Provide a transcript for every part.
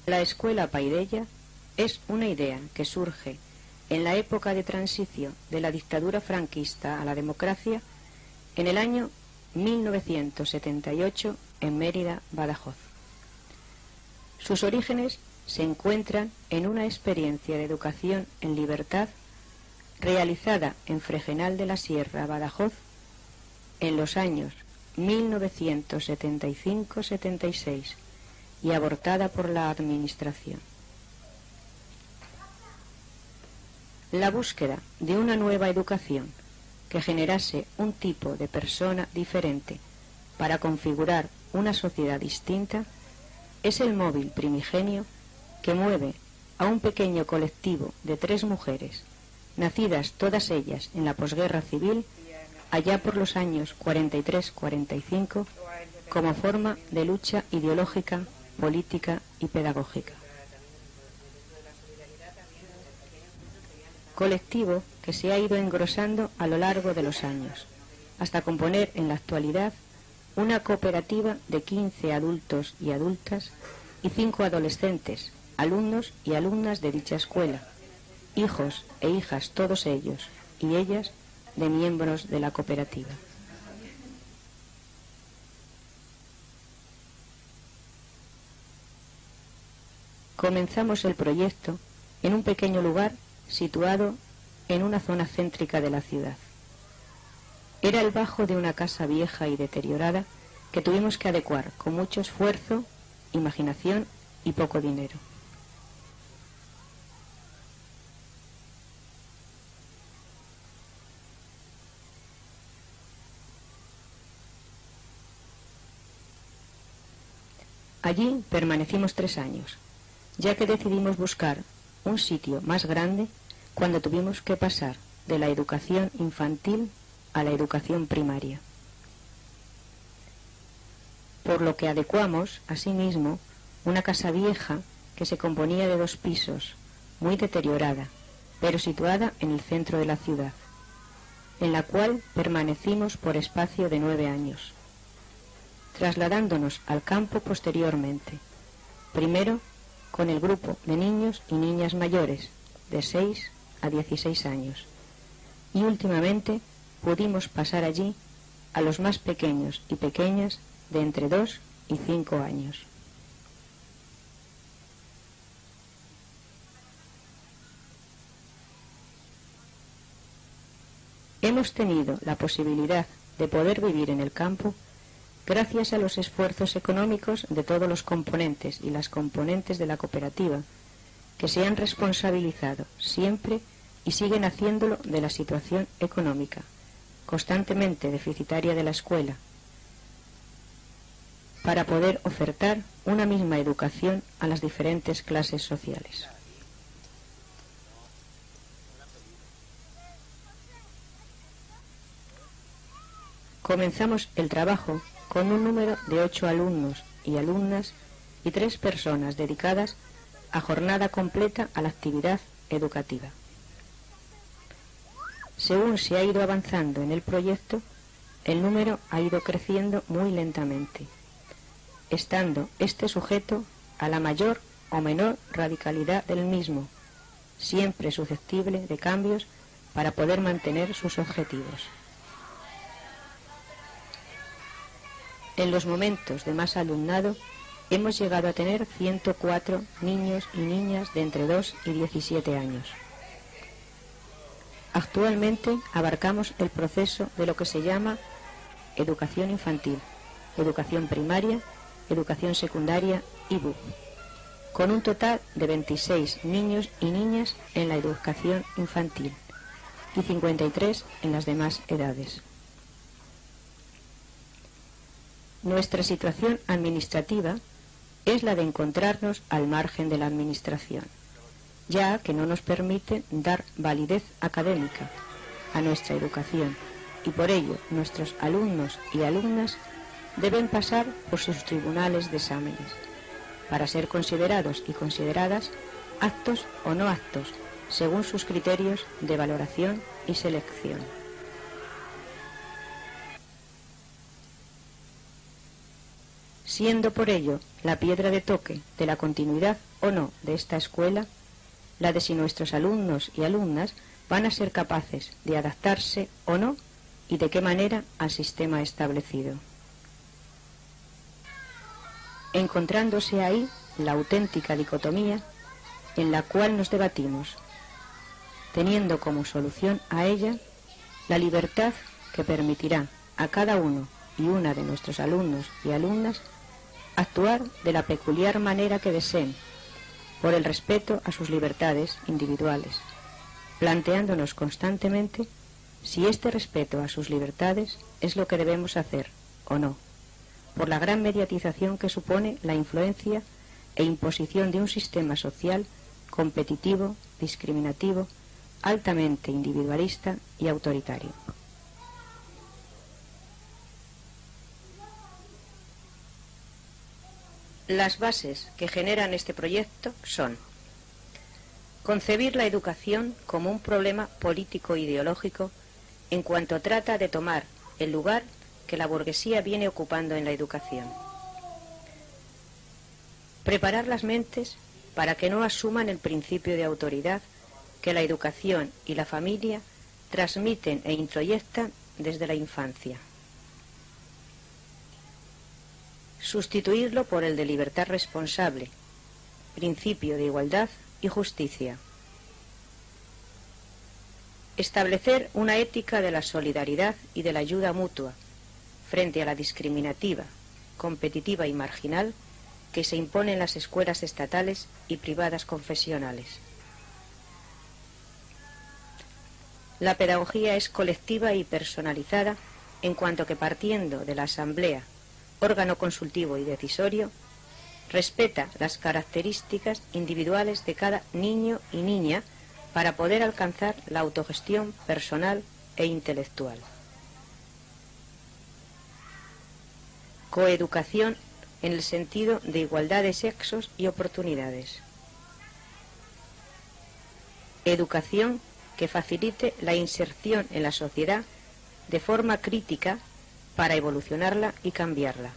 La escuela Paideia es una idea que surge en la época de transición de la dictadura franquista a la democracia en el año 1978 en Mérida, Badajoz. Sus orígenes se encuentran en una experiencia de educación en libertad realizada en Fregenal de la Sierra, Badajoz, en los años 1975-76 y abortada por la administración. La búsqueda de una nueva educación que generase un tipo de persona diferente para configurar una sociedad distinta es el móvil primigenio que mueve a un pequeño colectivo de 3 mujeres, nacidas todas ellas en la posguerra civil, allá por los años 43-45, como forma de lucha ideológica, política y pedagógica. Colectivo que se ha ido engrosando a lo largo de los años, hasta componer en la actualidad una cooperativa de 15 adultos y adultas y 5 adolescentes, alumnos y alumnas de dicha escuela, hijos e hijas todos ellos y ellas de miembros de la cooperativa. Comenzamos el proyecto en un pequeño lugar situado en una zona céntrica de la ciudad. Era el bajo de una casa vieja y deteriorada que tuvimos que adecuar con mucho esfuerzo, imaginación y poco dinero. Allí permanecimos 3 años, ya que decidimos buscar un sitio más grande cuando tuvimos que pasar de la educación infantil a la educación primaria. Por lo que adecuamos, asimismo, una casa vieja que se componía de 2 pisos, muy deteriorada, pero situada en el centro de la ciudad, en la cual permanecimos por espacio de 9 años, trasladándonos al campo posteriormente, primero con el grupo de niños y niñas mayores de 6 a 16 años y últimamente pudimos pasar allí a los más pequeños y pequeñas de entre 2 y 5 años. Hemos tenido la posibilidad de poder vivir en el campo gracias a los esfuerzos económicos de todos los componentes y las componentes de la cooperativa, que se han responsabilizado siempre y siguen haciéndolo de la situación económica, constantemente deficitaria de la escuela, para poder ofertar una misma educación a las diferentes clases sociales. Comenzamos el trabajo con un número de 8 alumnos y alumnas y 3 personas dedicadas a jornada completa a la actividad educativa. Según se ha ido avanzando en el proyecto, el número ha ido creciendo muy lentamente, estando este sujeto a la mayor o menor radicalidad del mismo, siempre susceptible de cambios para poder mantener sus objetivos. En los momentos de más alumnado hemos llegado a tener 104 niños y niñas de entre 2 y 17 años. Actualmente abarcamos el proceso de lo que se llama educación infantil, educación primaria, educación secundaria y BUP, con un total de 26 niños y niñas en la educación infantil y 53 en las demás edades. Nuestra situación administrativa es la de encontrarnos al margen de la administración, ya que no nos permite dar validez académica a nuestra educación y por ello nuestros alumnos y alumnas deben pasar por sus tribunales de exámenes para ser considerados y consideradas aptos o no aptos según sus criterios de valoración y selección. Siendo por ello la piedra de toque de la continuidad o no de esta escuela, la de si nuestros alumnos y alumnas van a ser capaces de adaptarse o no y de qué manera al sistema establecido. Encontrándose ahí la auténtica dicotomía en la cual nos debatimos, teniendo como solución a ella la libertad que permitirá a cada uno y una de nuestros alumnos y alumnas actuar de la peculiar manera que deseen, por el respeto a sus libertades individuales, planteándonos constantemente si este respeto a sus libertades es lo que debemos hacer o no, por la gran mediatización que supone la influencia e imposición de un sistema social competitivo, discriminativo, altamente individualista y autoritario. Las bases que generan este proyecto son: concebir la educación como un problema político-ideológico en cuanto trata de tomar el lugar que la burguesía viene ocupando en la educación. Preparar las mentes para que no asuman el principio de autoridad que la educación y la familia transmiten e introyectan desde la infancia. Sustituirlo por el de libertad responsable, principio de igualdad y justicia. Establecer una ética de la solidaridad y de la ayuda mutua frente a la discriminativa, competitiva y marginal que se impone en las escuelas estatales y privadas confesionales. La pedagogía es colectiva y personalizada en cuanto que, partiendo de la asamblea, órgano consultivo y decisorio, respeta las características individuales de cada niño y niña para poder alcanzar la autogestión personal e intelectual. Coeducación en el sentido de igualdad de sexos y oportunidades. Educación que facilite la inserción en la sociedad de forma crítica para evolucionarla y cambiarla.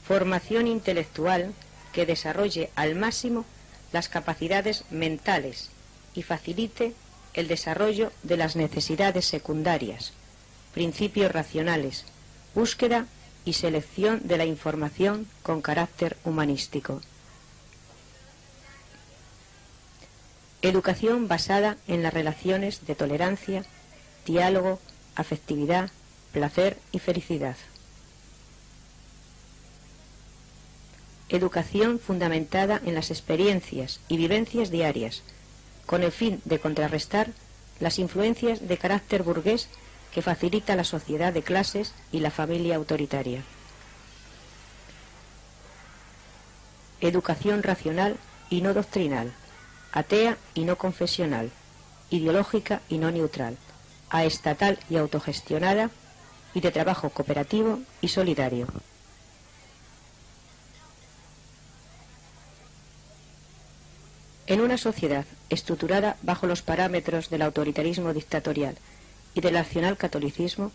Formación intelectual que desarrolle al máximo las capacidades mentales y facilite el desarrollo de las necesidades secundarias, principios racionales, búsqueda y selección de la información con carácter humanístico. Educación basada en las relaciones de tolerancia, diálogo, afectividad, placer y felicidad. Educación fundamentada en las experiencias y vivencias diarias, con el fin de contrarrestar las influencias de carácter burgués que facilita la sociedad de clases y la familia autoritaria. Educación racional y no doctrinal, atea y no confesional, ideológica y no neutral, aestatal y autogestionada, y de trabajo cooperativo y solidario. En una sociedad estructurada bajo los parámetros del autoritarismo dictatorial y del nacionalcatolicismo,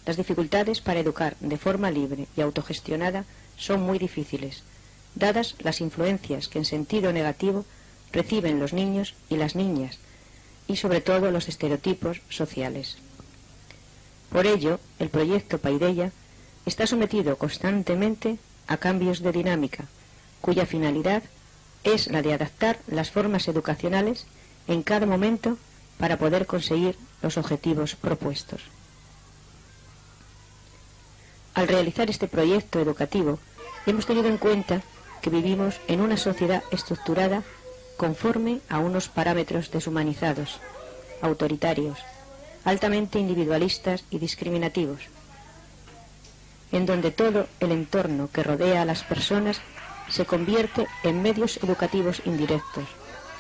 las dificultades para educar de forma libre y autogestionada son muy difíciles, dadas las influencias que en sentido negativo reciben los niños y las niñas, y sobre todo los estereotipos sociales. Por ello, el proyecto Paideia está sometido constantemente a cambios de dinámica, cuya finalidad es la de adaptar las formas educacionales en cada momento para poder conseguir los objetivos propuestos. Al realizar este proyecto educativo, hemos tenido en cuenta que vivimos en una sociedad estructurada conforme a unos parámetros deshumanizados, autoritarios, altamente individualistas y discriminativos, en donde todo el entorno que rodea a las personas se convierte en medios educativos indirectos,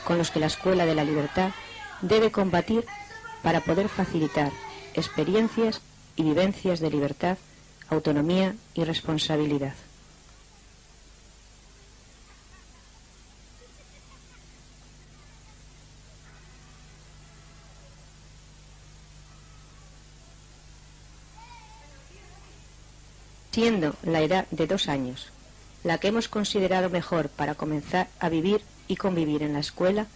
con los que la Escuela de la Libertad debe combatir para poder facilitar experiencias y vivencias de libertad, autonomía y responsabilidad. Siendo la edad de 2 años la que hemos considerado mejor para comenzar a vivir y convivir en la escuela,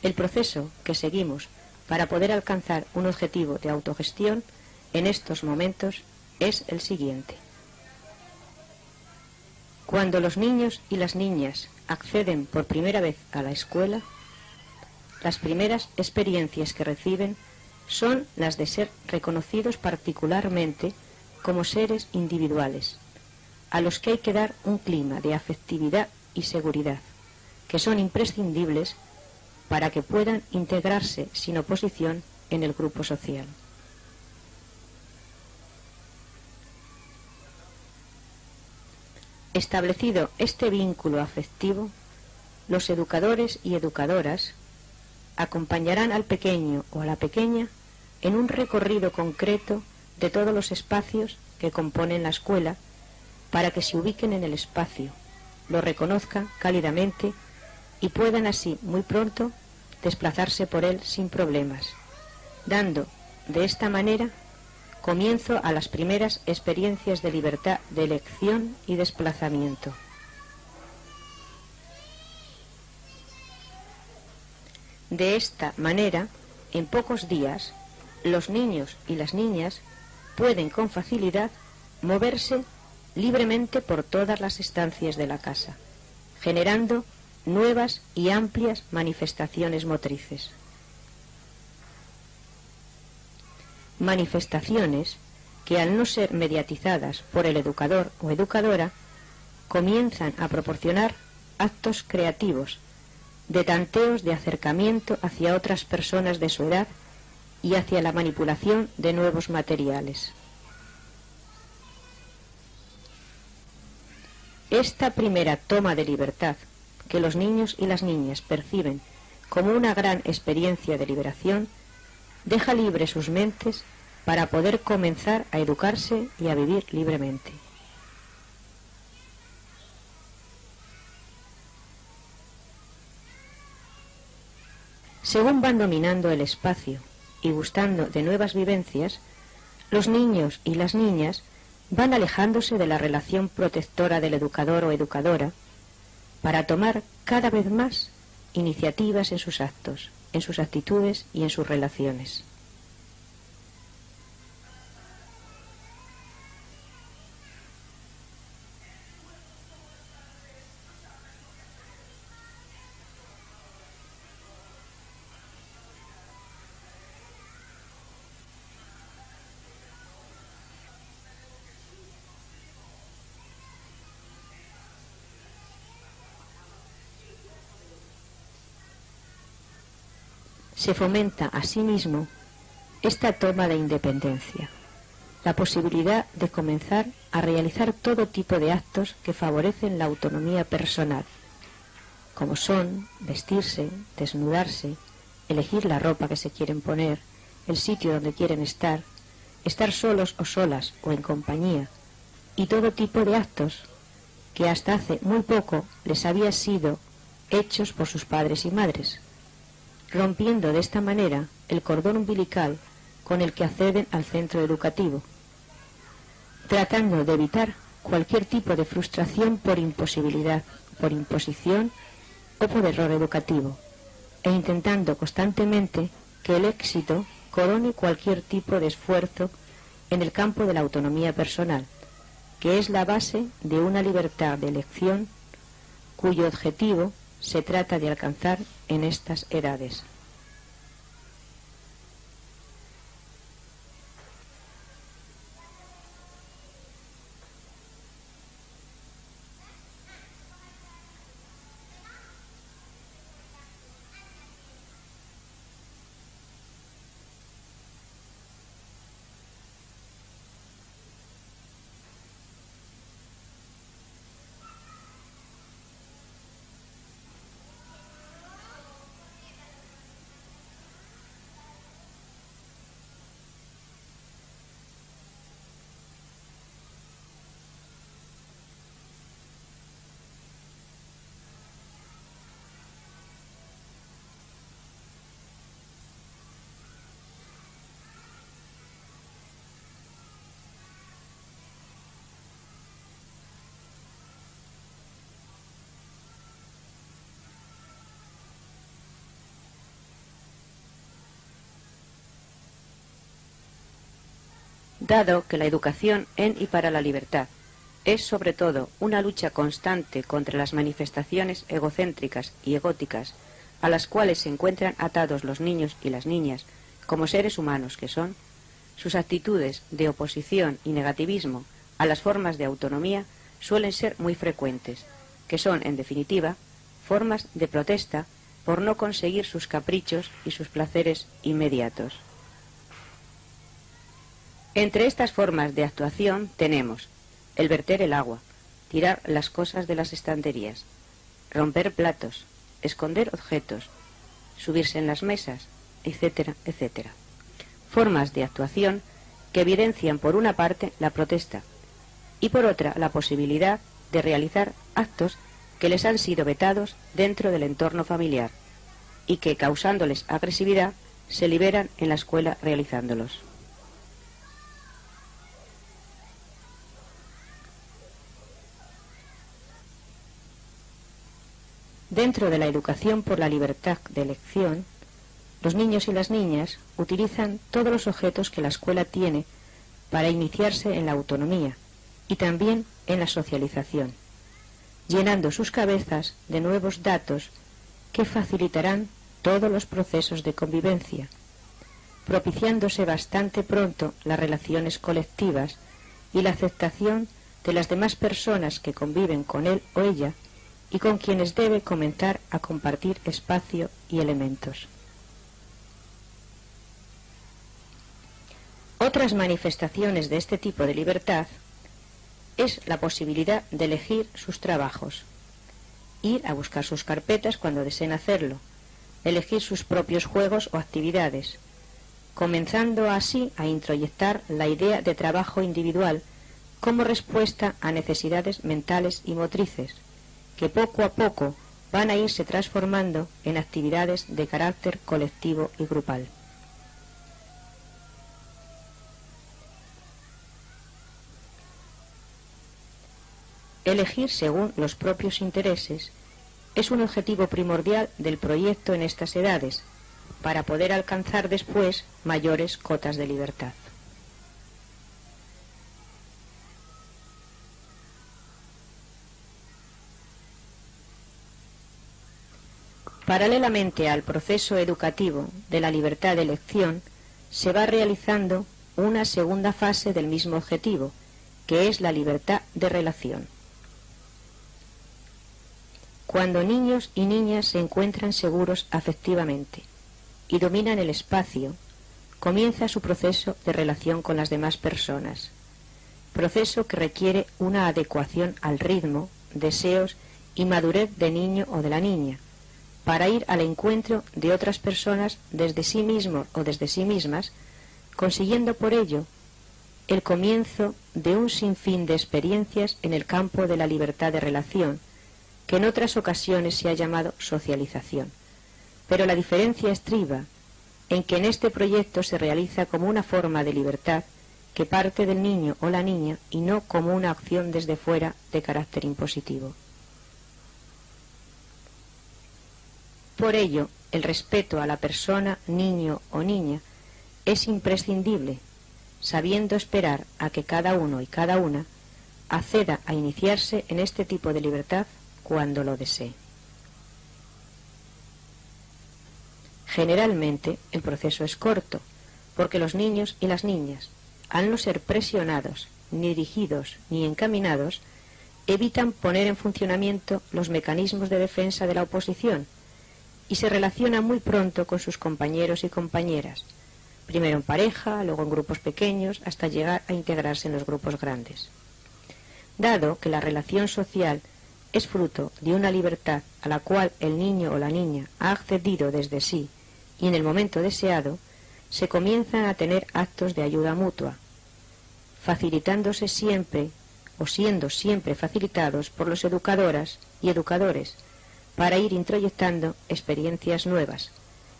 el proceso que seguimos para poder alcanzar un objetivo de autogestión en estos momentos es el siguiente. Cuando los niños y las niñas acceden por primera vez a la escuela, las primeras experiencias que reciben son las de ser reconocidos particularmente como seres individuales, a los que hay que dar un clima de afectividad y seguridad, que son imprescindibles para que puedan integrarse sin oposición en el grupo social. Establecido este vínculo afectivo, los educadores y educadoras acompañarán al pequeño o a la pequeña en un recorrido concreto de todos los espacios que componen la escuela para que se ubiquen en el espacio, lo reconozcan cálidamente y puedan así muy pronto desplazarse por él sin problemas, dando de esta manera comienzo a las primeras experiencias de libertad de elección y desplazamiento. De esta manera, en pocos días, los niños y las niñas pueden con facilidad moverse libremente por todas las estancias de la casa, generando nuevas y amplias manifestaciones motrices. Manifestaciones que, al no ser mediatizadas por el educador o educadora, comienzan a proporcionar actos creativos, de tanteos de acercamiento hacia otras personas de su edad y hacia la manipulación de nuevos materiales. Esta primera toma de libertad, que los niños y las niñas perciben como una gran experiencia de liberación, deja libres sus mentes para poder comenzar a educarse y a vivir libremente. Según van dominando el espacio y gustando de nuevas vivencias, los niños y las niñas van alejándose de la relación protectora del educador o educadora para tomar cada vez más iniciativas en sus actos, en sus actitudes y en sus relaciones. Se fomenta asimismo esta toma de independencia, la posibilidad de comenzar a realizar todo tipo de actos que favorecen la autonomía personal, como son vestirse, desnudarse, elegir la ropa que se quieren poner, el sitio donde quieren estar solos o solas o en compañía, y todo tipo de actos que hasta hace muy poco les habían sido hechos por sus padres y madres, rompiendo de esta manera el cordón umbilical con el que acceden al centro educativo, tratando de evitar cualquier tipo de frustración por imposibilidad, por imposición o por error educativo, e intentando constantemente que el éxito corone cualquier tipo de esfuerzo en el campo de la autonomía personal, que es la base de una libertad de elección cuyo objetivo se trata de alcanzar en estas edades. Dado que la educación en y para la libertad es sobre todo una lucha constante contra las manifestaciones egocéntricas y egóticas a las cuales se encuentran atados los niños y las niñas como seres humanos que son, sus actitudes de oposición y negativismo a las formas de autonomía suelen ser muy frecuentes, que son, en definitiva, formas de protesta por no conseguir sus caprichos y sus placeres inmediatos. Entre estas formas de actuación tenemos el verter el agua, tirar las cosas de las estanterías, romper platos, esconder objetos, subirse en las mesas, etcétera, etcétera. Formas de actuación que evidencian por una parte la protesta y por otra la posibilidad de realizar actos que les han sido vetados dentro del entorno familiar y que, causándoles agresividad, se liberan en la escuela realizándolos. Dentro de la educación por la libertad de elección, los niños y las niñas utilizan todos los objetos que la escuela tiene para iniciarse en la autonomía y también en la socialización, llenando sus cabezas de nuevos datos que facilitarán todos los procesos de convivencia, propiciándose bastante pronto las relaciones colectivas y la aceptación de las demás personas que conviven con él o ella y con quienes debe comenzar a compartir espacio y elementos. Otras manifestaciones de este tipo de libertad es la posibilidad de elegir sus trabajos, ir a buscar sus carpetas cuando deseen hacerlo, elegir sus propios juegos o actividades, comenzando así a introyectar la idea de trabajo individual como respuesta a necesidades mentales y motrices, que poco a poco van a irse transformando en actividades de carácter colectivo y grupal. Elegir según los propios intereses es un objetivo primordial del proyecto en estas edades, para poder alcanzar después mayores cotas de libertad. Paralelamente al proceso educativo de la libertad de elección, se va realizando una segunda fase del mismo objetivo, que es la libertad de relación. Cuando niños y niñas se encuentran seguros afectivamente y dominan el espacio, comienza su proceso de relación con las demás personas, proceso que requiere una adecuación al ritmo, deseos y madurez del niño o de la niña, para ir al encuentro de otras personas desde sí mismos o desde sí mismas, consiguiendo por ello el comienzo de un sinfín de experiencias en el campo de la libertad de relación, que en otras ocasiones se ha llamado socialización. Pero la diferencia estriba en que en este proyecto se realiza como una forma de libertad que parte del niño o la niña y no como una acción desde fuera de carácter impositivo. Por ello, el respeto a la persona, niño o niña, es imprescindible, sabiendo esperar a que cada uno y cada una acceda a iniciarse en este tipo de libertad cuando lo desee. Generalmente el proceso es corto, porque los niños y las niñas, al no ser presionados, ni dirigidos, ni encaminados, evitan poner en funcionamiento los mecanismos de defensa de la oposición y se relacionan muy pronto con sus compañeros y compañeras, primero en pareja, luego en grupos pequeños, hasta llegar a integrarse en los grupos grandes. Dado que la relación social es fruto de una libertad a la cual el niño o la niña ha accedido desde sí y en el momento deseado, se comienzan a tener actos de ayuda mutua, facilitándose siempre o siendo siempre facilitados por los educadoras y educadores para ir introyectando experiencias nuevas,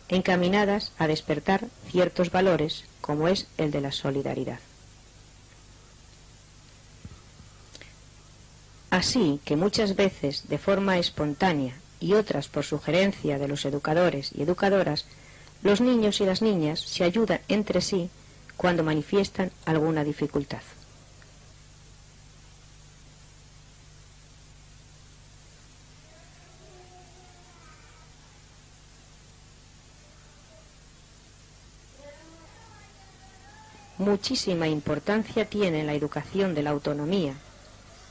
encaminadas a despertar ciertos valores como es el de la solidaridad. Así que muchas veces de forma espontánea y otras por sugerencia de los educadores y educadoras, los niños y las niñas se ayudan entre sí cuando manifiestan alguna dificultad. Muchísima importancia tiene en la educación de la autonomía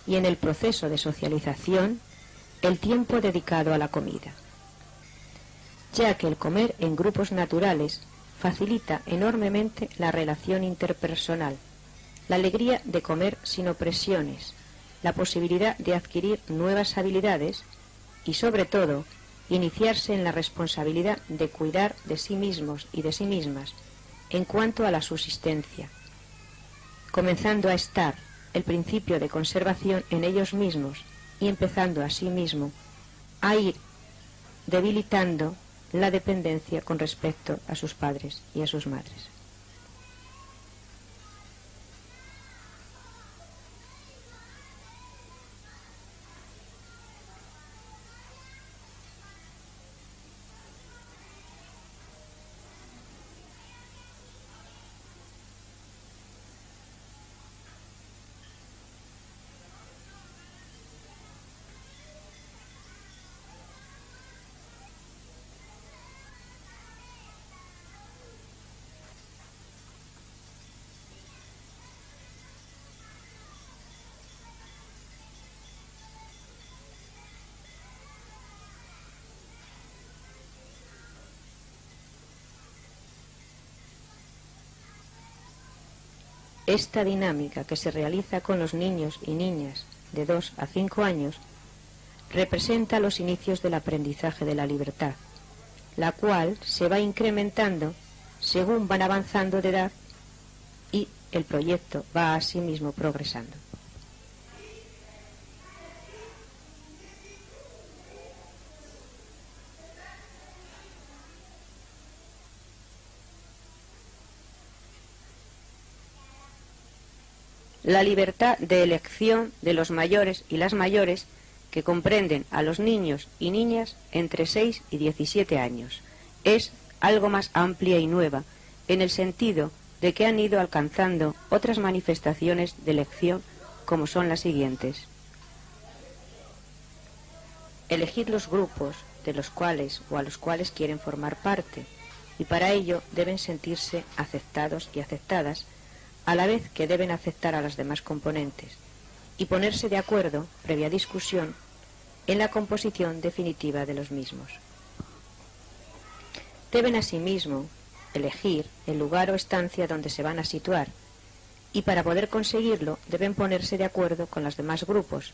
y en el proceso de socialización el tiempo dedicado a la comida, ya que el comer en grupos naturales facilita enormemente la relación interpersonal, la alegría de comer sin opresiones, la posibilidad de adquirir nuevas habilidades y, sobre todo, iniciarse en la responsabilidad de cuidar de sí mismos y de sí mismas en cuanto a la subsistencia, comenzando a estar el principio de conservación en ellos mismos y empezando asimismo a ir debilitando la dependencia con respecto a sus padres y a sus madres. Esta dinámica que se realiza con los niños y niñas de 2 a 5 años representa los inicios del aprendizaje de la libertad, la cual se va incrementando según van avanzando de edad y el proyecto va asimismo progresando. La libertad de elección de los mayores y las mayores, que comprenden a los niños y niñas entre 6 y 17 años, es algo más amplia y nueva, en el sentido de que han ido alcanzando otras manifestaciones de elección, como son las siguientes. Elegir los grupos de los cuales o a los cuales quieren formar parte, y para ello deben sentirse aceptados y aceptadas, a la vez que deben aceptar a las demás componentes y ponerse de acuerdo, previa discusión, en la composición definitiva de los mismos. Deben asimismo elegir el lugar o estancia donde se van a situar y para poder conseguirlo deben ponerse de acuerdo con los demás grupos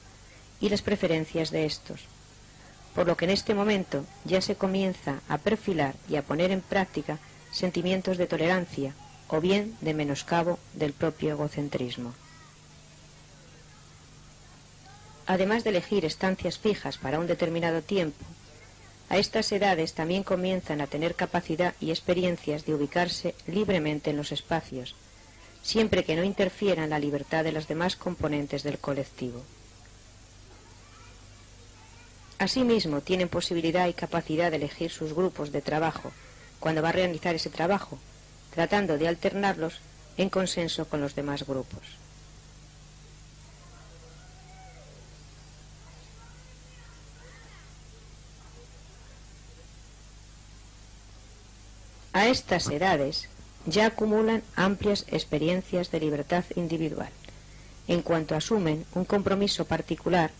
y las preferencias de estos, por lo que en este momento ya se comienza a perfilar y a poner en práctica sentimientos de tolerancia o bien de menoscabo del propio egocentrismo. Además de elegir estancias fijas para un determinado tiempo, a estas edades también comienzan a tener capacidad y experiencias de ubicarse libremente en los espacios, siempre que no interfieran la libertad de las demás componentes del colectivo. Asimismo, tienen posibilidad y capacidad de elegir sus grupos de trabajo cuando va a realizar ese trabajo, tratando de alternarlos en consenso con los demás grupos. A estas edades ya acumulan amplias experiencias de libertad individual, en cuanto asumen un compromiso particular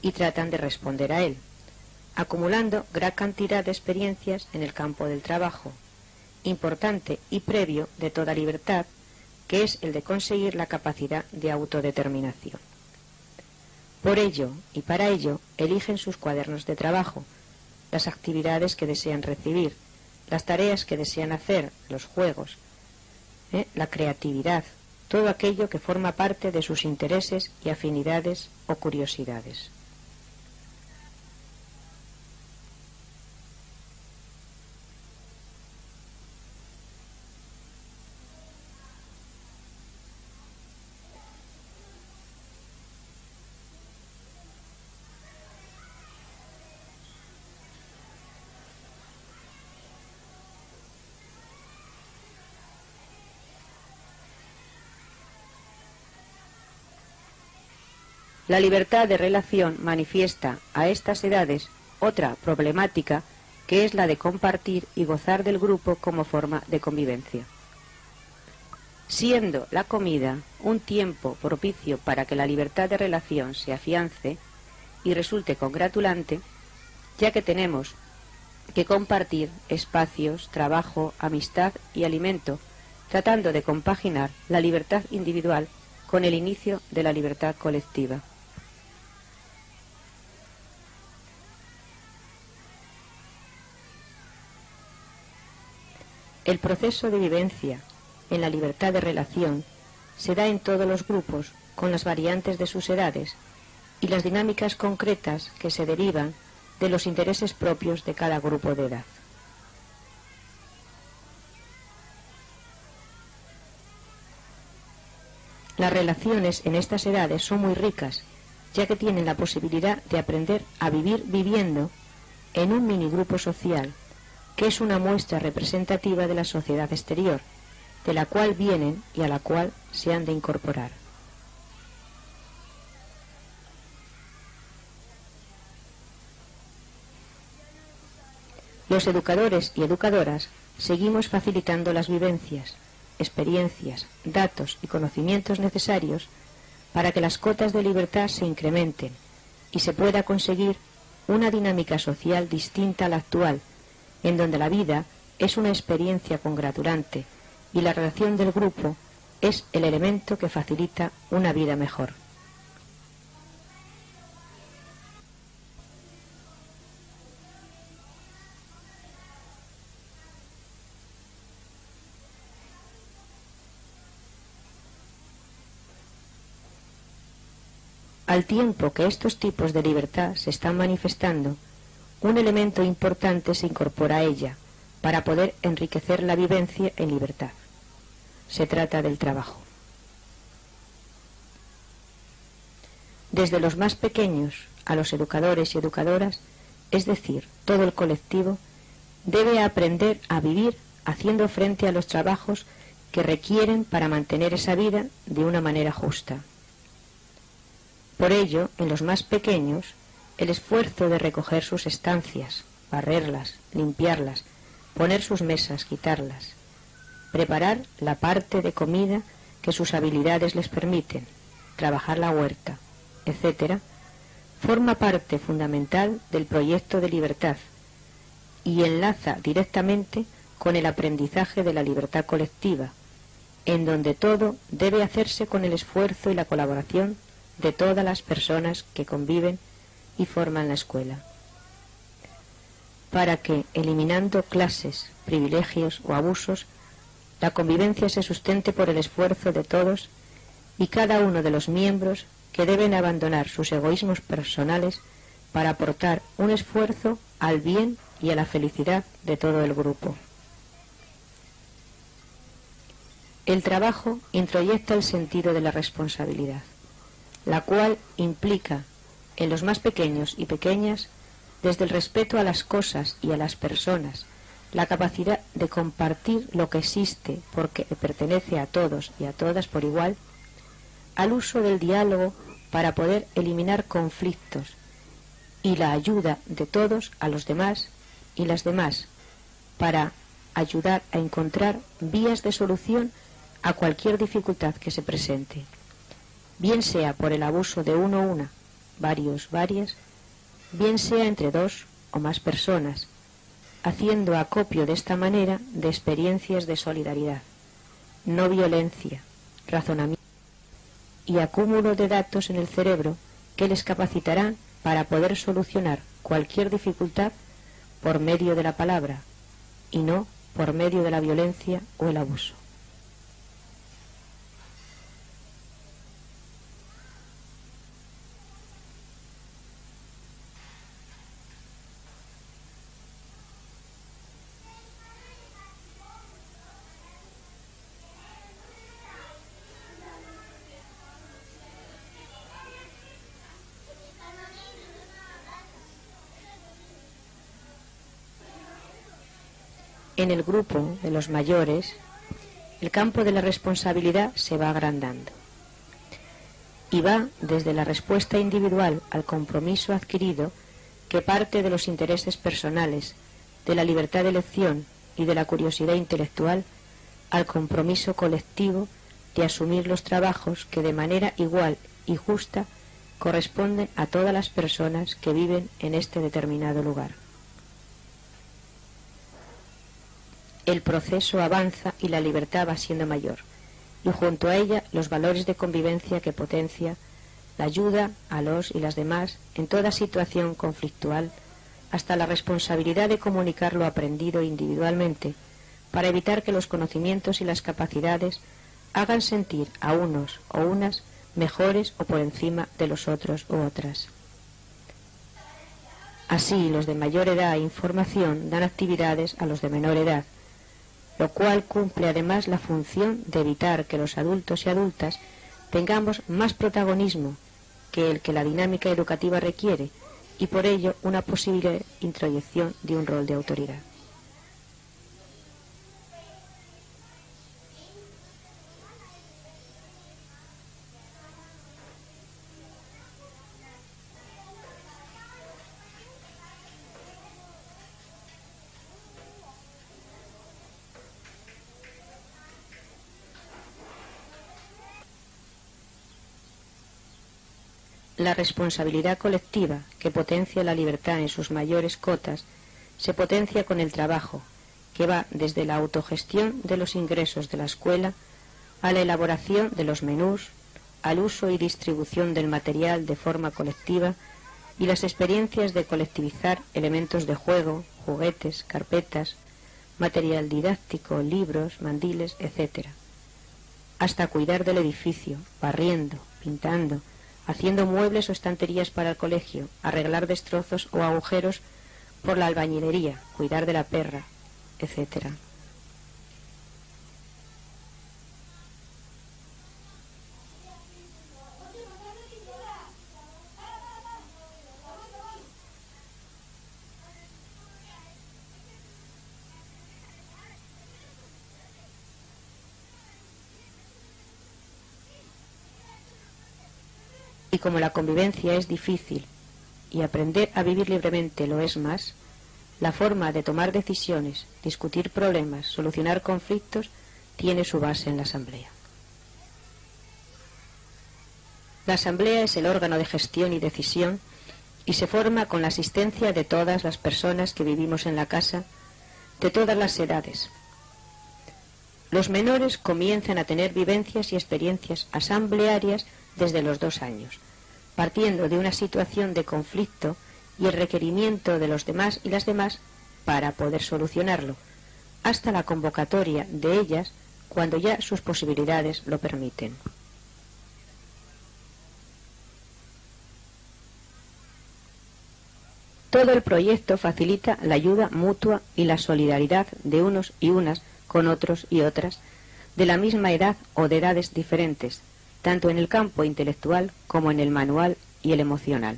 y tratan de responder a él, acumulando gran cantidad de experiencias en el campo del trabajo, importante y previo de toda libertad, que es el de conseguir la capacidad de autodeterminación. Por ello y para ello eligen sus cuadernos de trabajo, las actividades que desean recibir, las tareas que desean hacer, los juegos, la creatividad, todo aquello que forma parte de sus intereses y afinidades o curiosidades. La libertad de relación manifiesta a estas edades otra problemática, que es la de compartir y gozar del grupo como forma de convivencia. Siendo la comida un tiempo propicio para que la libertad de relación se afiance y resulte congratulante, ya que tenemos que compartir espacios, trabajo, amistad y alimento, tratando de compaginar la libertad individual con el inicio de la libertad colectiva. El proceso de vivencia en la libertad de relación se da en todos los grupos con las variantes de sus edades y las dinámicas concretas que se derivan de los intereses propios de cada grupo de edad. Las relaciones en estas edades son muy ricas, ya que tienen la posibilidad de aprender a vivir viviendo en un minigrupo social, que es una muestra representativa de la sociedad exterior, de la cual vienen y a la cual se han de incorporar. Los educadores y educadoras seguimos facilitando las vivencias, experiencias, datos y conocimientos necesarios para que las cotas de libertad se incrementen y se pueda conseguir una dinámica social distinta a la actual, en donde la vida es una experiencia congratulante y la relación del grupo es el elemento que facilita una vida mejor. Al tiempo que estos tipos de libertad se están manifestando, un elemento importante se incorpora a ella para poder enriquecer la vivencia en libertad. Se trata del trabajo. Desde los más pequeños a los educadores y educadoras, es decir, todo el colectivo, debe aprender a vivir haciendo frente a los trabajos que requieren para mantener esa vida de una manera justa. Por ello, en los más pequeños, el esfuerzo de recoger sus estancias, barrerlas, limpiarlas, poner sus mesas, quitarlas, preparar la parte de comida que sus habilidades les permiten, trabajar la huerta, etc., forma parte fundamental del proyecto de libertad y enlaza directamente con el aprendizaje de la libertad colectiva, en donde todo debe hacerse con el esfuerzo y la colaboración de todas las personas que conviven y forman la escuela, para que, eliminando clases, privilegios o abusos, la convivencia se sustente por el esfuerzo de todos y cada uno de los miembros, que deben abandonar sus egoísmos personales para aportar un esfuerzo al bien y a la felicidad de todo el grupo. El trabajo introyecta el sentido de la responsabilidad, la cual implica en los más pequeños y pequeñas, desde el respeto a las cosas y a las personas, la capacidad de compartir lo que existe porque pertenece a todos y a todas por igual, al uso del diálogo para poder eliminar conflictos y la ayuda de todos a los demás y las demás para ayudar a encontrar vías de solución a cualquier dificultad que se presente, bien sea por el abuso de uno o una, varios, varias, bien sea entre dos o más personas, haciendo acopio de esta manera de experiencias de solidaridad, no violencia, razonamiento y acúmulo de datos en el cerebro que les capacitarán para poder solucionar cualquier dificultad por medio de la palabra y no por medio de la violencia o el abuso. En el grupo de los mayores, el campo de la responsabilidad se va agrandando. y va desde la respuesta individual al compromiso adquirido, que parte de los intereses personales, de la libertad de elección y de la curiosidad intelectual, al compromiso colectivo de asumir los trabajos que de manera igual y justa corresponden a todas las personas que viven en este determinado lugar. El proceso avanza y la libertad va siendo mayor, y junto a ella los valores de convivencia que potencia la ayuda a los y las demás en toda situación conflictual, hasta la responsabilidad de comunicar lo aprendido individualmente para evitar que los conocimientos y las capacidades hagan sentir a unos o unas mejores o por encima de los otros u otras. Así, los de mayor edad e información dan actividades a los de menor edad, lo cual cumple además la función de evitar que los adultos y adultas tengamos más protagonismo que el que la dinámica educativa requiere, y por ello una posible introyección de un rol de autoridad. La responsabilidad colectiva, que potencia la libertad en sus mayores cotas, se potencia con el trabajo, que va desde la autogestión de los ingresos de la escuela a la elaboración de los menús, al uso y distribución del material de forma colectiva y las experiencias de colectivizar elementos de juego, juguetes, carpetas, material didáctico, libros, mandiles, etc., hasta cuidar del edificio, barriendo, pintando, haciendo muebles o estanterías para el colegio, arreglar destrozos o agujeros por la albañilería, cuidar de la perra, etc. Y como la convivencia es difícil y aprender a vivir libremente lo es más, la forma de tomar decisiones, discutir problemas, solucionar conflictos, tiene su base en la asamblea. La asamblea es el órgano de gestión y decisión y se forma con la asistencia de todas las personas que vivimos en la casa, de todas las edades. Los menores comienzan a tener vivencias y experiencias asamblearias desde los 2 años, partiendo de una situación de conflicto y el requerimiento de los demás y las demás para poder solucionarlo, hasta la convocatoria de ellas cuando ya sus posibilidades lo permiten. Todo el proyecto facilita la ayuda mutua y la solidaridad de unos y unas con otros y otras de la misma edad o de edades diferentes, tanto en el campo intelectual como en el manual y el emocional.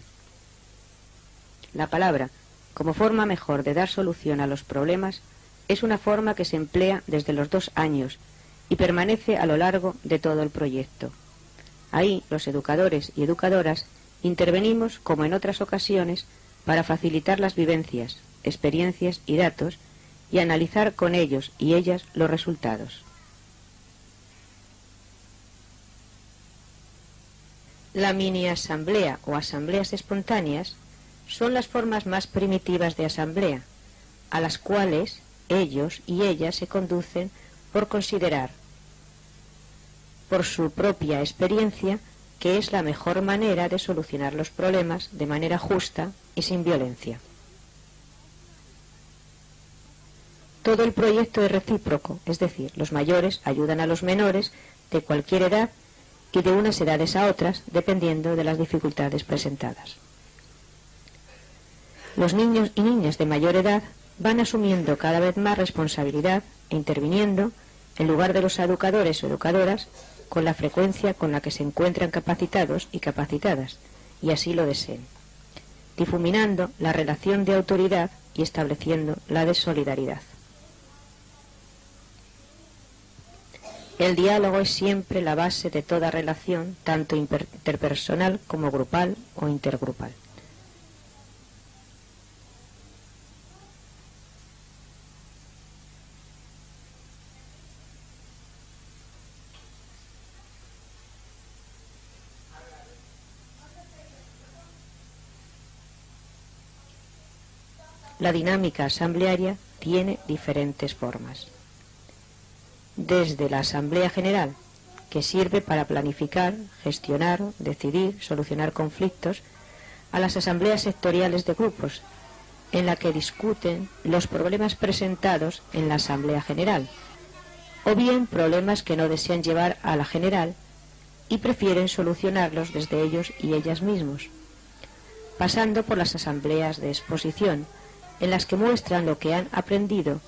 La palabra, como forma mejor de dar solución a los problemas, es una forma que se emplea desde los 2 años y permanece a lo largo de todo el proyecto. Ahí los educadores y educadoras intervenimos, como en otras ocasiones, para facilitar las vivencias, experiencias y datos y analizar con ellos y ellas los resultados. La mini-asamblea o asambleas espontáneas son las formas más primitivas de asamblea, a las cuales ellos y ellas se conducen por considerar, por su propia experiencia, que es la mejor manera de solucionar los problemas de manera justa y sin violencia. Todo el proyecto es recíproco, es decir, los mayores ayudan a los menores de cualquier edad y de unas edades a otras, dependiendo de las dificultades presentadas. Los niños y niñas de mayor edad van asumiendo cada vez más responsabilidad e interviniendo, en lugar de los educadores o educadoras, con la frecuencia con la que se encuentran capacitados y capacitadas, y así lo deseen, difuminando la relación de autoridad y estableciendo la de solidaridad. El diálogo es siempre la base de toda relación, tanto interpersonal como grupal o intergrupal. La dinámica asamblearia tiene diferentes formas. Desde la Asamblea General, que sirve para planificar, gestionar, decidir, solucionar conflictos, a las asambleas sectoriales de grupos, en la que discuten los problemas presentados en la Asamblea General, o bien problemas que no desean llevar a la General y prefieren solucionarlos desde ellos y ellas mismos, pasando por las asambleas de exposición, en las que muestran lo que han aprendido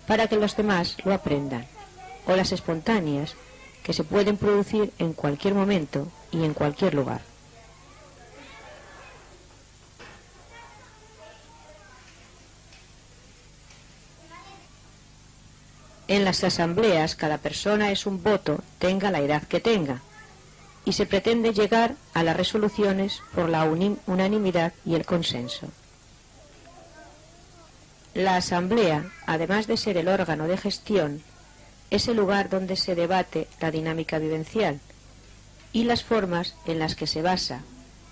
para que los demás lo aprendan, o las espontáneas, que se pueden producir en cualquier momento y en cualquier lugar. En las asambleas cada persona es un voto, tenga la edad que tenga, y se pretende llegar a las resoluciones por la unanimidad y el consenso. La asamblea, además de ser el órgano de gestión, es el lugar donde se debate la dinámica vivencial y las formas en las que se basa,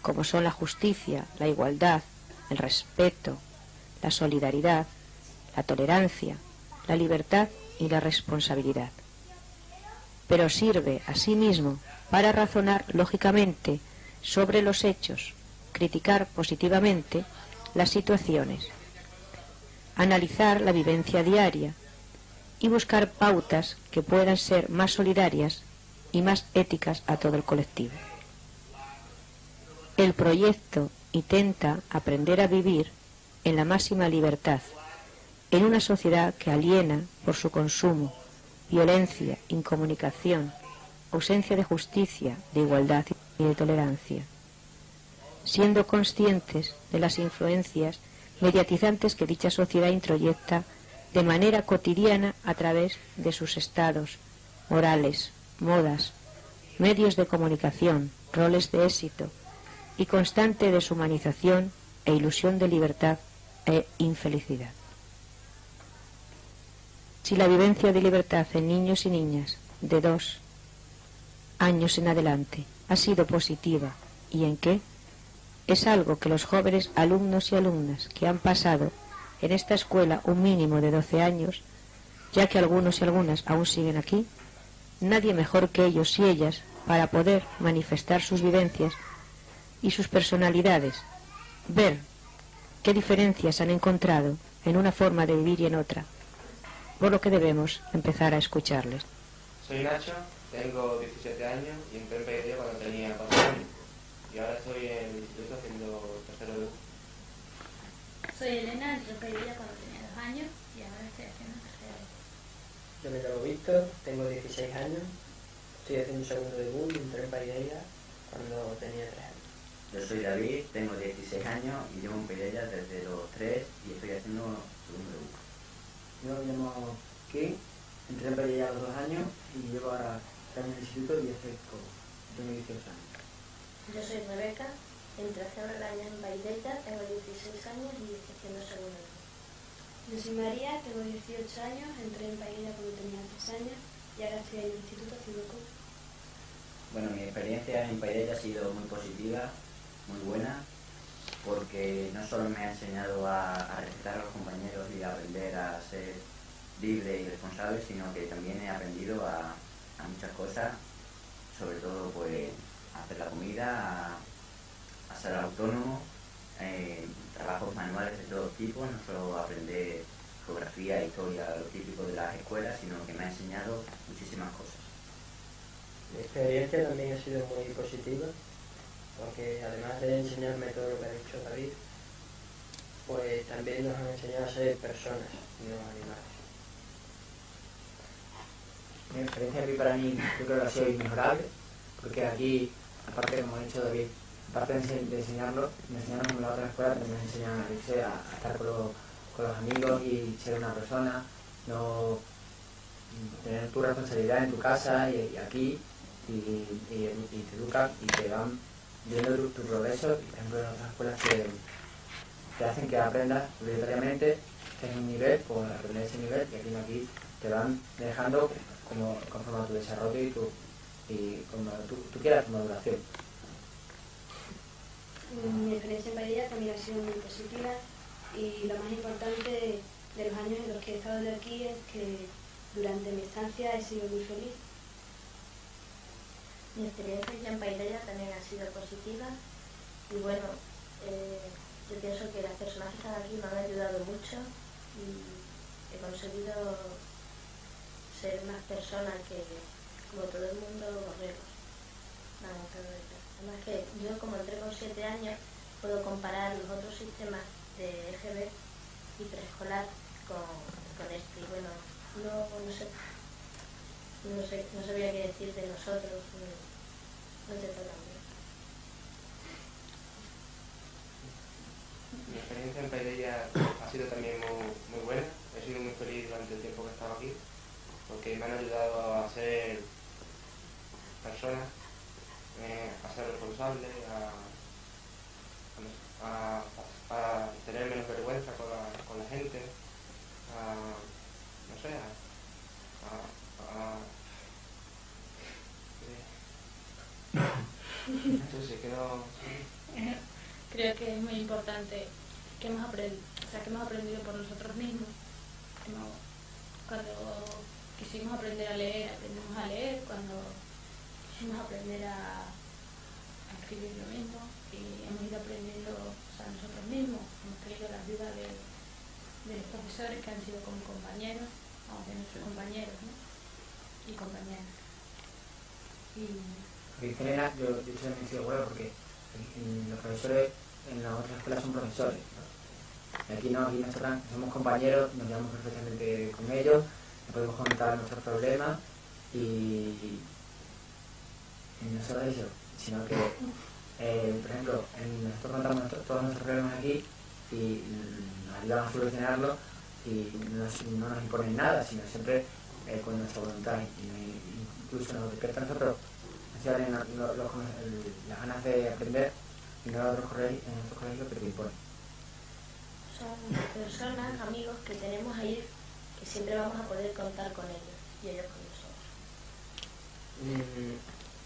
como son la justicia, la igualdad, el respeto, la solidaridad, la tolerancia, la libertad y la responsabilidad. Pero sirve asimismo para razonar lógicamente sobre los hechos, criticar positivamente las situaciones, analizar la vivencia diaria y buscar pautas que puedan ser más solidarias y más éticas a todo el colectivo. El proyecto intenta aprender a vivir en la máxima libertad, en una sociedad que aliena por su consumo, violencia, incomunicación, ausencia de justicia, de igualdad y de tolerancia, siendo conscientes de las influencias mediatizantes que dicha sociedad introyecta de manera cotidiana a través de sus estados, morales, modas, medios de comunicación, roles de éxito y constante deshumanización e ilusión de libertad e infelicidad. Si la vivencia de libertad en niños y niñas de 2 años en adelante ha sido positiva, ¿y en qué? Es algo que los jóvenes alumnos y alumnas que han pasado en esta escuela un mínimo de 12 años, ya que algunos y algunas aún siguen aquí, nadie mejor que ellos y ellas para poder manifestar sus vivencias y sus personalidades, ver qué diferencias han encontrado en una forma de vivir y en otra, por lo que debemos empezar a escucharles. Soy Nacho, tengo 17 años y entré en PDT cuando tenía 4 años. Y ahora estoy en el instituto haciendo tercero de U. Soy Elena, entré en Paidella cuando tenía 2 años y ahora estoy haciendo tercero de U. Yo me llamo Víctor, tengo 16 años, estoy haciendo segundo de U y entré en Paidella cuando tenía 3 años. Yo soy David, tengo 16 años y llevo en Paidella desde los 3 y estoy haciendo segundo de U. Yo me llamo Kim, entré en Paidella a los 2 años y llevo ahora 3 años en el instituto y tengo 18 años. Yo soy Rebeca, entré hace ahora el año en Paidella, tengo 16 años y estoy haciendo segundo de U. Yo soy María, tengo 18 años, entré en Paidella cuando tenía 3 años y ahora estoy en el instituto haciendo curso. Bueno, mi experiencia en Paidella ha sido muy positiva, muy buena, porque no solo me ha enseñado a respetar a los compañeros y a aprender a ser libre y responsable, sino que también he aprendido a muchas cosas, sobre todo pues a hacer la comida, a ser autónomo, trabajos manuales de todo tipo, no solo aprender geografía, historia, lo típico de las escuelas, sino que me ha enseñado muchísimas cosas. Mi experiencia también ha sido muy positiva, porque además de enseñarme todo lo que ha dicho David, pues también nos han enseñado a ser personas, no animales. Mi experiencia aquí para mí yo creo que ha sido inmejorable, porque aquí, aparte como ha dicho David, aparte de enseñarnos en la otra escuela, también me enseñan a estar con los amigos y ser una persona, no tener es tu responsabilidad en tu casa y aquí, y te educan y te van viendo tu progreso, y por ejemplo en otras escuelas te hacen que aprendas obligatoriamente en un nivel, pues aprender ese nivel, y aquí te van dejando conforme a tu desarrollo y como tú quieras tu maduración. Mi experiencia en Paella también ha sido muy positiva, y lo más importante de los años en los que he estado de aquí es que durante mi estancia he sido muy feliz. Mi experiencia en Paella también ha sido positiva, y bueno, yo pienso que las personas que están aquí me han ayudado mucho y he conseguido ser más persona que, como todo el mundo, borregos. Además que yo, como entré con 7 años, puedo comparar los otros sistemas de EGB y preescolar con este. Y bueno, no sabía qué decir de nosotros, no te toca bien. Mi experiencia en Paella ha sido también muy buena. He sido muy feliz durante el tiempo que he estado aquí, porque me han ayudado a ser persona, a ser responsable, a tener menos vergüenza con la gente, no sé, no sé, quedó... Creo que es muy importante que hemos aprendido por nosotros mismos. Cuando quisimos aprender a leer, aprendimos a leer. Cuando quisimos aprender a escribir lo mismo, y hemos ido aprendiendo nosotros mismos. Hemos tenido la ayuda de los profesores, que han sido como compañeros, de nuestros compañeros, ¿no? Y compañeras. Porque dice Elena, yo también estoy de acuerdo, porque los profesores en las otras escuelas son profesores, ¿no? Y aquí no, aquí nosotros somos compañeros, nos llevamos perfectamente con ellos, nos podemos comentar nuestros problemas, y no solo eso, sino que, por ejemplo, nosotros contamos todos nuestros problemas aquí y nos ayudan a solucionarlos, y no nos imponen nada, sino siempre con nuestra voluntad, y incluso nos despierta a nosotros las ganas de aprender, y no en otros colegios que te imponen. Son personas, amigos que tenemos ahí, que siempre vamos a poder contar con ellos y ellos con nosotros.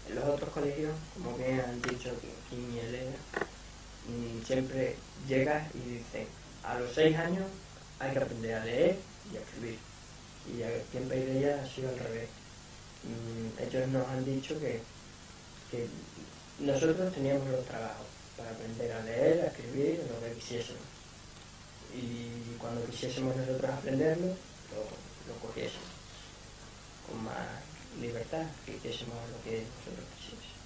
En los otros colegios, como bien han dicho Kim y Elena, siempre llegas y dicen, a los 6 años hay que aprender a leer y a escribir. Y aquí en Paella ha sido al revés. Ellos nos han dicho que nosotros teníamos los trabajos para aprender a leer, a escribir, lo que quisiésemos. Y cuando quisiésemos nosotros aprenderlo, lo cogiésemos con más libertad, que hiciésemos lo que nosotros quisiésemos.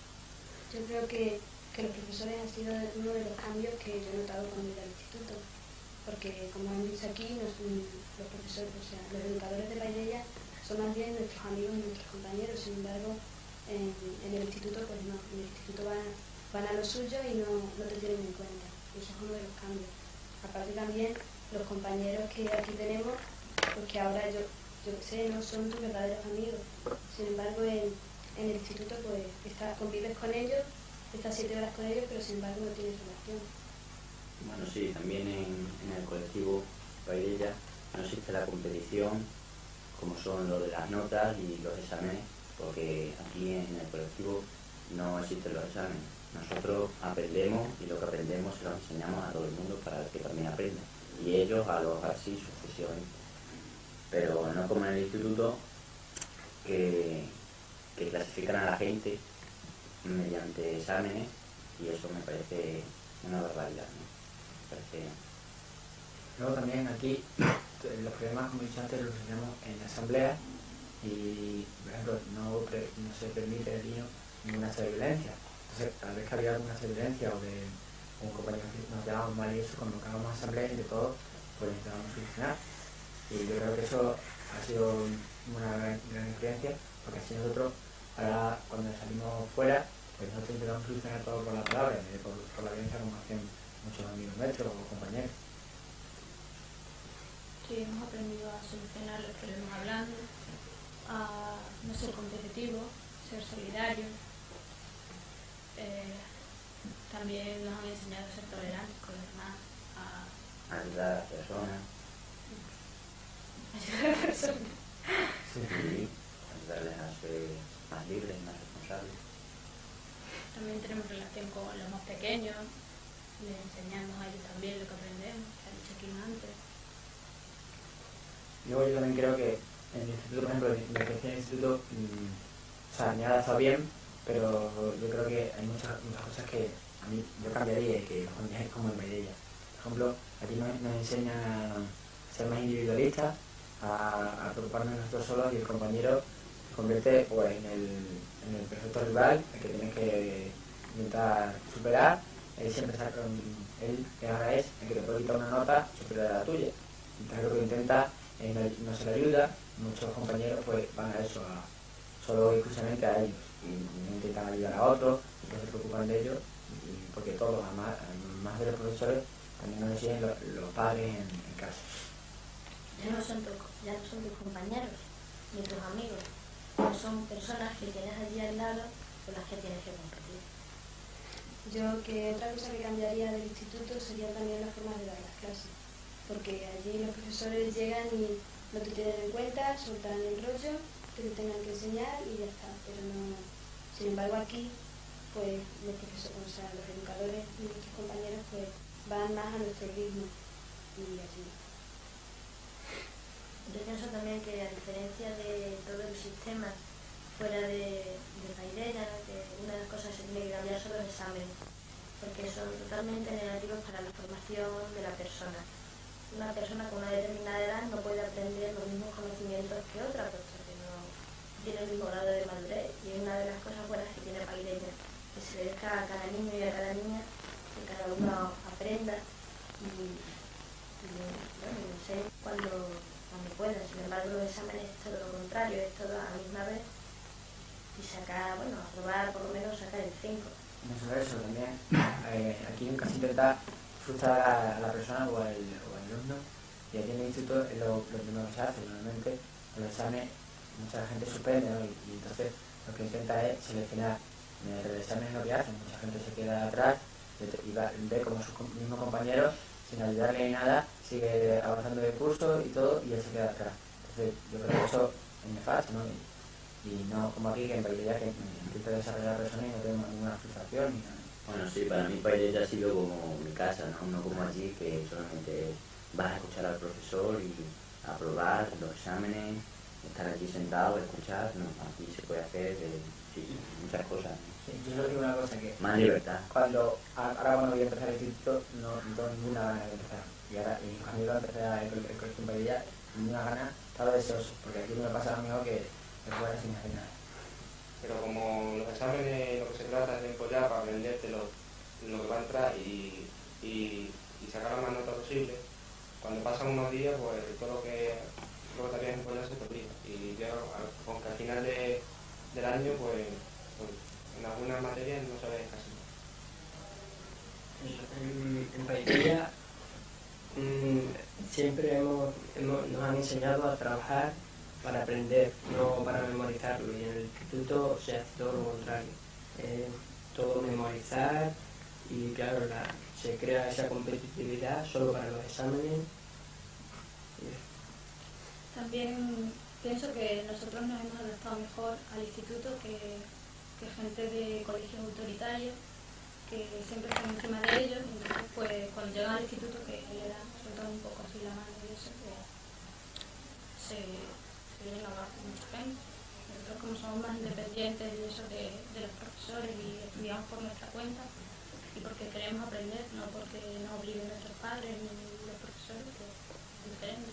Yo creo que los profesores han sido uno de los cambios que yo he notado cuando iba al instituto, porque como han dicho aquí, los profesores, o sea, los educadores de Paella son más bien nuestros amigos y nuestros compañeros. Sin embargo, en el instituto, pues no, en el instituto van a lo suyo y no te tienen en cuenta. Y eso es uno de los cambios. Aparte también, los compañeros que aquí tenemos, pues que ahora yo sé, no son tus verdaderos amigos. Sin embargo, en el instituto, pues convives con ellos, estás 7 horas con ellos, pero sin embargo no tienes relación. Bueno, sí, también en el colectivo Paella no existe la competición como son lo de las notas y los exámenes, porque aquí en el colectivo no existen los exámenes. Nosotros aprendemos, y lo que aprendemos se lo enseñamos a todo el mundo para que también aprenda, y ellos así sucesivamente. Pero no como en el instituto, que clasifican a la gente mediante exámenes, y eso me parece una barbaridad, ¿no? Luego también aquí los problemas, como he dicho antes, los tenemos en la asamblea, y por ejemplo no se permite el niño ninguna acta de violencia. Entonces, tal vez que había alguna acta de violencia o de un compañero que nos llevamos mal, y eso, convocábamos asamblea y de todo, pues intentábamos solucionar. Y yo creo que eso ha sido una gran influencia, porque así nosotros, ahora cuando salimos fuera, pues nosotros intentamos solucionar todo por la palabra, en vez de por la violencia, como hacen muchos amigos nuestros o compañeros. Sí, hemos aprendido a solucionar los problemas hablando, a ser competitivo, ser solidario. También nos han enseñado a ser tolerantes con los demás, a ayudar a las personas. ayudar a las personas. Sí, ayudarles a ser más libres, más responsables. También tenemos relación con los más pequeños, les enseñamos a ellos también lo que aprendemos, que ha dicho aquí antes. Luego yo también creo que en el instituto, por ejemplo, mi experiencia en el instituto, o sea, me ha adaptado bien, pero yo creo que hay muchas cosas que a mí yo cambiaría y que los pondría como en Mairella. Por ejemplo, aquí nos enseñan a ser más individualistas, a preocuparnos de nosotros solos, y el compañero se convierte pues, en el perfecto rival, el que tienes que intentar superar. Él siempre saca él que ahora es el que te puede quitar una nota superior a la tuya. Entonces lo que intenta no se le ayuda, muchos compañeros pues van a eso, solo y exclusivamente a ellos, y no intentan ayudar a otros, no se preocupan de ellos, porque todos, además de los profesores, también nos enseñan los padres en casa. Ya no son tus compañeros, ni tus amigos, son personas que tienes allí al lado con las que tienes que competir. Yo que otra cosa que cambiaría del instituto sería también la forma de dar las clases, porque allí los profesores llegan y no te tienen en cuenta, sueltan el rollo que te tengan que enseñar y ya está, pero no. Sin embargo aquí, pues los profesores, o sea, los educadores y nuestros compañeros pues van más a nuestro ritmo y así. Yo pienso también que a diferencia de todo el sistema fuera de Mairella, que una de las cosas que se tiene que cambiar son los exámenes, porque son totalmente negativos para la formación de la persona. Una persona con una determinada edad no puede aprender los mismos conocimientos que otra, puesto que no tiene el mismo grado de madurez, y es una de las cosas buenas que tiene Mairella, que se le deja a cada niño y a cada niña que cada uno aprenda y bueno, lo sé cuando pueda. Sin embargo, los exámenes es todo lo contrario, es todo a la misma vez y sacar, bueno, aprobar, por lo menos sacar el 5. No solo eso, también aquí nunca se intenta frustrar a la persona o al alumno, y aquí en el instituto es lo primero que se hace. Normalmente en los exámenes mucha gente suspende, ¿no? y entonces lo que intenta es seleccionar. Mediante el examen es lo que hacen, mucha gente se queda atrás y ve como sus mismos compañeros, sin ayudarle ni nada, sigue avanzando de curso y todo, y él se queda atrás. Entonces yo creo que eso es nefasto, ¿no? Y no como aquí, que en Paidella que intenta desarrollar a la persona y no tenemos ninguna frustración ni nada. Bueno, sí, para mí Paidella ha sido como mi casa, ¿no? No como allí, que solamente vas a escuchar al profesor y a aprobar los exámenes, estar allí sentado, escuchar. No, aquí se puede hacer sí, muchas cosas. Sí, yo solo digo una cosa, que más libertad. Ahora cuando voy a empezar el instituto no tengo ninguna gana de empezar. Y ahora, cuando iba a empezar el colegio en Paidella, ninguna gana, estaba deseoso, porque aquí me pasa lo mismo que fuera sin hacer nada. Pero como los exámenes lo que se trata es de empollar para aprenderte lo que va a entrar y sacar la más nota posible, cuando pasan unos días, pues todo lo que te habías empollar se te olvida. Y ya, aunque al final del año, pues en algunas materias no sabes casi nada. En Paidella siempre nos han enseñado a trabajar para aprender, no para memorizarlo, y en el instituto se hace todo lo contrario, todo memorizar, y claro, se crea esa competitividad solo para los exámenes. También pienso que nosotros nos hemos adaptado mejor al instituto que gente de colegios autoritarios que siempre están encima de ellos. Entonces, pues cuando llegan al instituto, que le dan sobre todo un poco así la mano y eso, pues se vienen a hablar con mucha gente. Nosotros, como somos más independientes y eso de los profesores y estudiamos por nuestra cuenta y porque queremos aprender, no porque nos obliguen nuestros padres ni los profesores, pues es diferente.